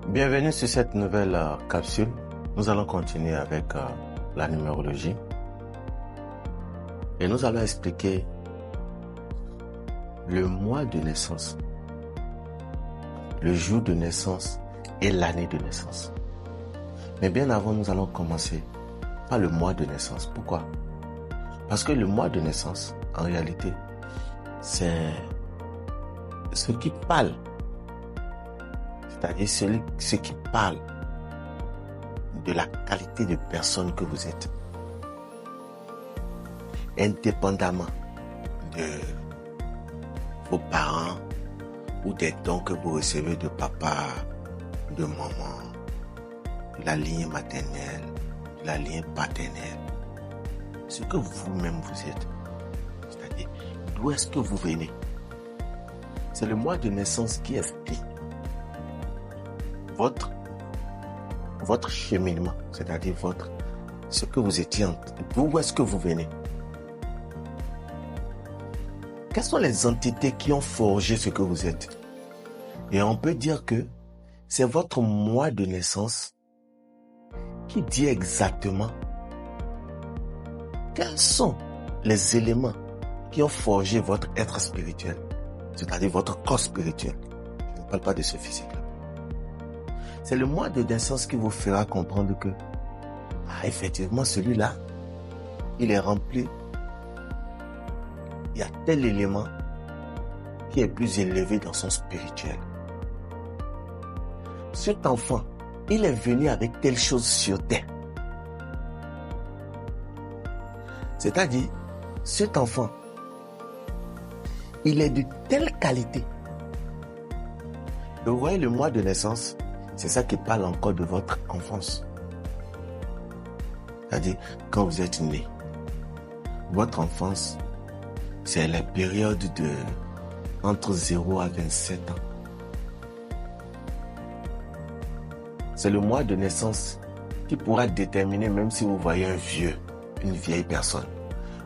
Bienvenue sur cette nouvelle capsule. Nous allons continuer avec la numérologie. Et nous allons expliquer le mois de naissance, le jour de naissance et l'année de naissance. Mais bien avant, nous allons commencer par le mois de naissance. Pourquoi? Parce que le mois de naissance, en réalité, c'est ce qui parle. C'est-à-dire ce qui parle de la qualité de personne que vous êtes. Indépendamment de vos parents ou des dons que vous recevez de papa, de maman, de la lignée maternelle, de la lignée paternelle. Ce que vous-même vous êtes. C'est-à-dire, d'où est-ce que vous venez? C'est le mois de naissance qui explique votre cheminement, c'est-à-dire ce que vous étiez, d'où est-ce que vous venez? Quelles sont les entités qui ont forgé ce que vous êtes? Et on peut dire que c'est votre mois de naissance qui dit exactement quels sont les éléments qui ont forgé votre être spirituel, c'est-à-dire votre corps spirituel. Je ne parle pas de ce physique-là. C'est le mois de naissance qui vous fera comprendre que, effectivement, celui-là, il est rempli. Il y a tel élément qui est plus élevé dans son spirituel. Cet enfant, il est venu avec telle chose sur terre. C'est-à-dire, cet enfant, il est de telle qualité. Vous voyez, le mois de naissance, c'est ça qui parle encore de votre enfance. C'est-à-dire, quand vous êtes né, votre enfance, c'est la période entre 0 à 27 ans. C'est le mois de naissance qui pourra déterminer, même si vous voyez un vieux, une vieille personne,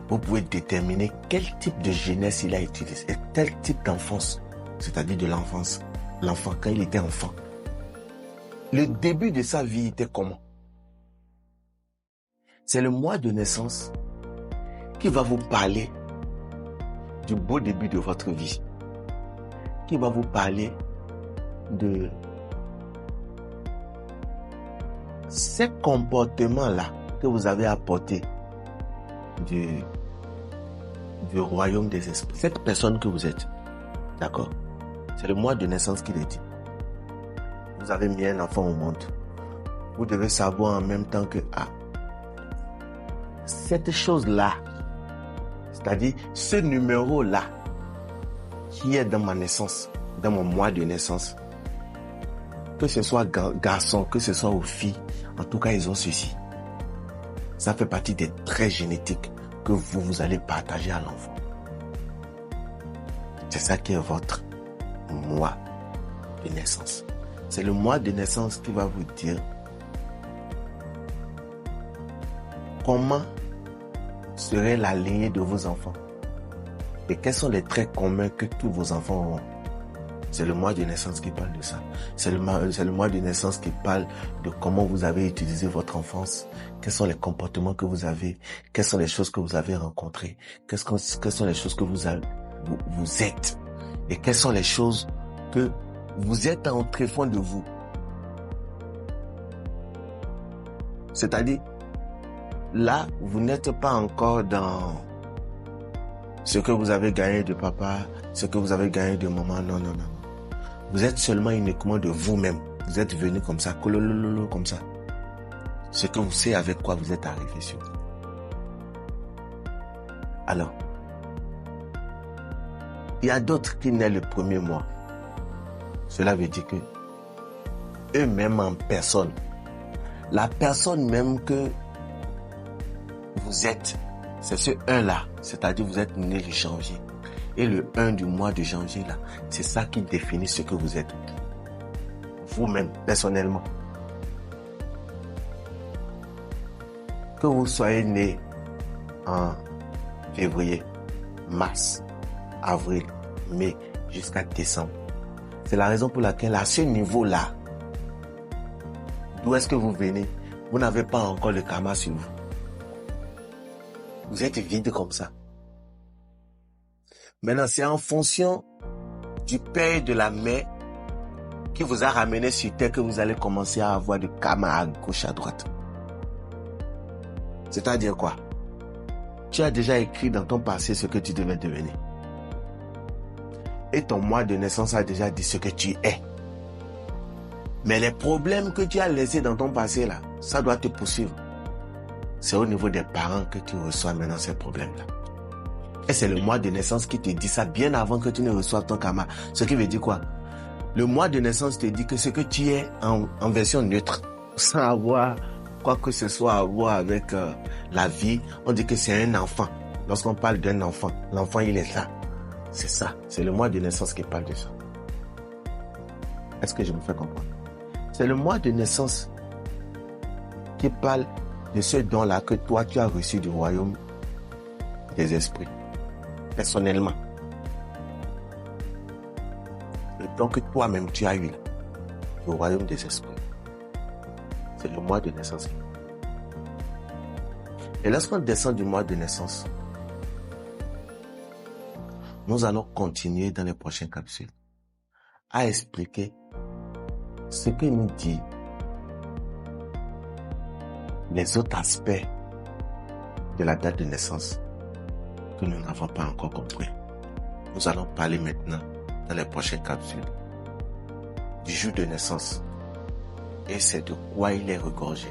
vous pouvez déterminer quel type de jeunesse il a utilisé, et quel type d'enfance, c'est-à-dire de l'enfance. L'enfant, quand il était enfant, le début de sa vie était comment? C'est le mois de naissance qui va vous parler du beau début de votre vie, qui va vous parler de ces comportements-là que vous avez apportés du royaume des esprits. Cette personne que vous êtes, d'accord? C'est le mois de naissance qui le dit. Vous avez mis un enfant au monde. Vous devez savoir en même temps que cette chose-là, c'est-à-dire ce numéro-là, qui est dans ma naissance, dans mon mois de naissance, que ce soit garçon, que ce soit aux filles, en tout cas, ils ont ceci. Ça fait partie des traits génétiques que vous allez partager à l'enfant. C'est ça qui est votre mois de naissance. C'est le mois de naissance qui va vous dire comment serait la lignée de vos enfants et quels sont les traits communs que tous vos enfants auront. C'est le mois de naissance qui parle de ça. C'est le mois de naissance qui parle de comment vous avez utilisé votre enfance, quels sont les comportements que vous avez, quelles sont les choses que vous avez rencontrées, quelles sont les choses que vous êtes et quelles sont les choses que vous êtes en tréfonds de vous. C'est-à-dire, là, vous n'êtes pas encore dans ce que vous avez gagné de papa, ce que vous avez gagné de maman. Non. Vous êtes seulement uniquement de vous-même. Vous êtes venu comme ça, comme ça. Ce que vous savez avec quoi vous êtes arrivé sur. Alors, il y a d'autres qui naissent le premier mois. Cela veut dire que eux-mêmes en personne, la personne même que vous êtes, c'est ce 1-là, c'est-à-dire vous êtes né le janvier. Et le 1 du mois de janvier, là, c'est ça qui définit ce que vous êtes. Vous-même, personnellement. Que vous soyez né en février, mars, avril, mai, jusqu'à décembre. C'est la raison pour laquelle, à ce niveau-là, d'où est-ce que vous venez, vous n'avez pas encore le karma sur vous. Vous êtes vide comme ça. Maintenant, c'est en fonction du père et de la mère qui vous a ramené sur terre que vous allez commencer à avoir du karma à gauche, à droite. C'est-à-dire quoi? Tu as déjà écrit dans ton passé ce que tu devais devenir. Et ton mois de naissance a déjà dit ce que tu es. Mais les problèmes que tu as laissés dans ton passé là, ça doit te poursuivre. C'est au niveau des parents que tu reçois maintenant ces problèmes-là. Et c'est le mois de naissance qui te dit ça bien avant que tu ne reçoives ton karma. Ce qui veut dire quoi? Le mois de naissance te dit que ce que tu es en version neutre, sans avoir quoi que ce soit à voir avec la vie, on dit que c'est un enfant. Lorsqu'on parle d'un enfant, l'enfant il est là. C'est ça, c'est le mois de naissance qui parle de ça. Est-ce que je me fais comprendre? C'est le mois de naissance qui parle de ce don-là que toi, tu as reçu du royaume des esprits, personnellement. Le don que toi-même, tu as eu là, du royaume des esprits. C'est le mois de naissance. Et lorsqu'on descend du mois de naissance, nous allons continuer dans les prochaines capsules à expliquer ce que nous dit les autres aspects de la date de naissance que nous n'avons pas encore compris. Nous allons parler maintenant, dans les prochaines capsules, du jour de naissance. Et c'est de quoi il est regorgé.